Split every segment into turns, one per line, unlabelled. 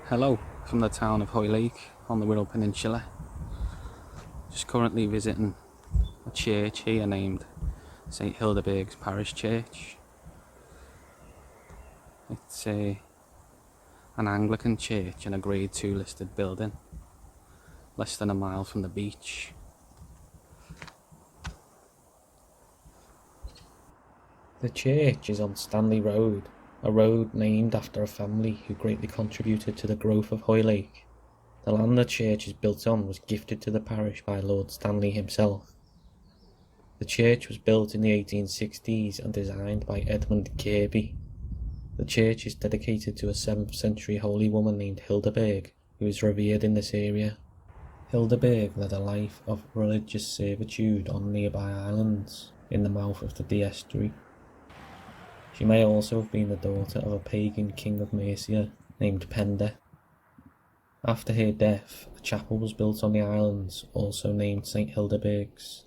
Hello from the town of Hoylake on the Wirral Peninsula. Just currently visiting a church here named St Hildeberg's Parish Church. It's an Anglican church in a Grade 2 listed building, less than a mile from the beach.
The church is on Stanley Road, a road named after a family who greatly contributed to the growth of Hoylake. The land the church is built on was gifted to the parish by Lord Stanley himself. The church was built in the 1860s and designed by Edmund Kirby. The church is dedicated to a 7th century holy woman named Hildeberg, who is revered in this area. Hildeberg led a life of religious servitude on nearby islands in the mouth of the Dee estuary. She may also have been the daughter of a pagan king of Mercia named Penda. After her death, a chapel was built on the islands, also named St Hildeberg's.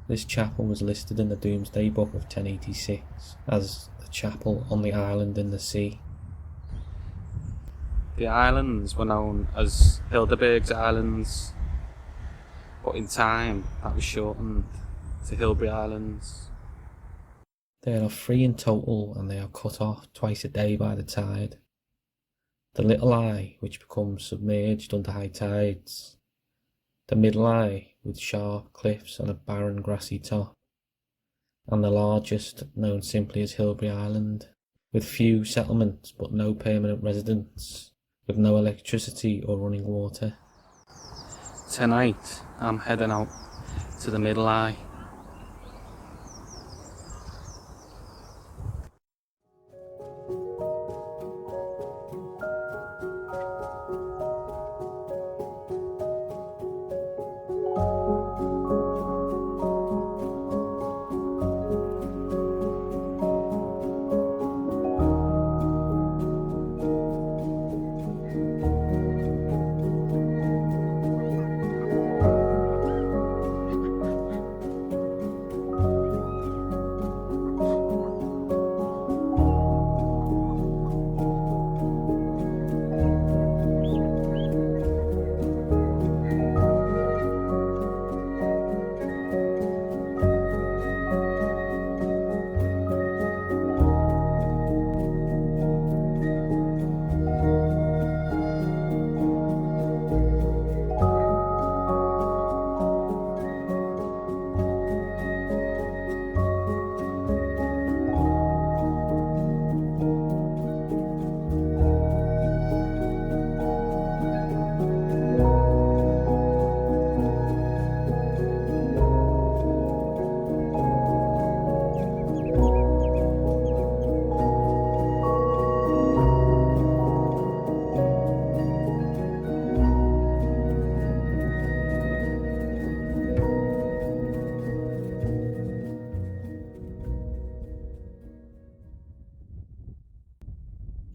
This chapel was listed in the Domesday Book of 1086 as the chapel on the island in the sea.
The islands were known as Hildeberg's Islands, but in time that was shortened to Hilbre Islands.
There are 3 in total, and they are cut off twice a day by the tide. The Little Eye, which becomes submerged under high tides. The Middle Eye, with sharp cliffs and a barren grassy top. And the largest, known simply as Hilbre Island, with few settlements but no permanent residents, with no electricity or running water.
Tonight I'm heading out to the Middle Eye.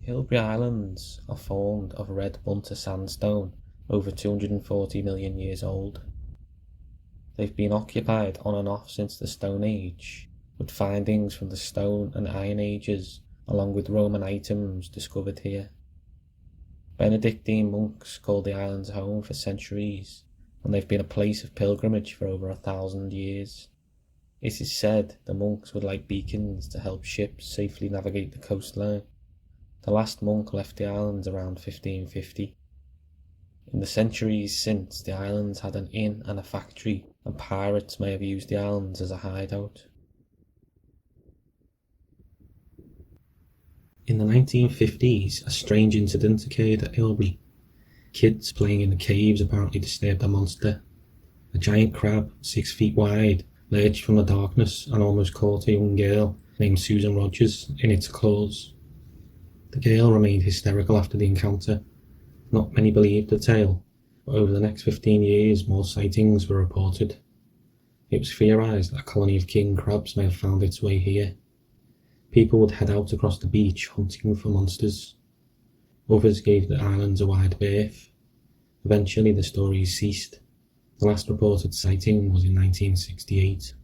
Hilbre Islands are formed of red bunter sandstone, over 240 million years old. They've been occupied on and off since the Stone Age, with findings from the Stone and Iron Ages, along with Roman items discovered here. Benedictine monks called the islands home for centuries, and they've been a place of pilgrimage for over 1,000 years. It is said the monks would like beacons to help ships safely navigate the coastline. The last monk left the islands around 1550. In the centuries since, the islands had an inn and a factory, and pirates may have used the islands as a hideout. In the 1950s, a strange incident occurred at Hilbre. Kids playing in the caves apparently disturbed a monster. A giant crab, 6 feet wide, lurched from the darkness and almost caught a young girl named Susan Rogers in its claws. The girl remained hysterical after the encounter. Not many believed the tale, but over the next 15 years more sightings were reported. It was theorised that a colony of king crabs may have found its way here. People would head out across the beach hunting for monsters. Others gave the islands a wide berth. Eventually the stories ceased. The last reported sighting was in 1968.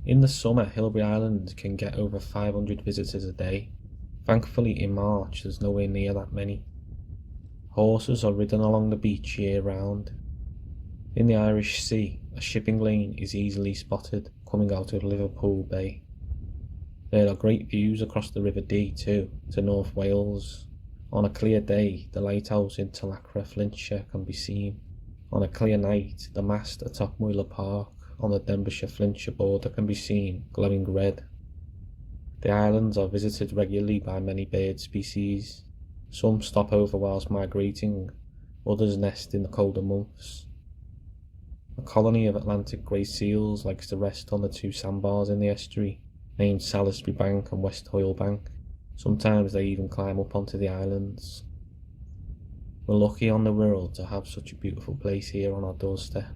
In the summer, Hilbre Islands can get over 500 visitors a day. Thankfully, in March, there's nowhere near that many. Horses are ridden along the beach year round. In the Irish Sea, a shipping lane is easily spotted coming out of Liverpool Bay. There are great views across the River Dee too, to North Wales. On a clear day, the lighthouse in Tulacra, Flintshire can be seen. On a clear night, the mast atop Wirral Park on the Denbighshire-Flintshire border can be seen, glowing red. The islands are visited regularly by many bird species. Some stop over whilst migrating, others nest in the colder months. A colony of Atlantic grey seals likes to rest on the two sandbars in the estuary, named Salisbury Bank and West Hoyle Bank. Sometimes they even climb up onto the islands. We're lucky on the Wirral to have such a beautiful place here on our doorstep.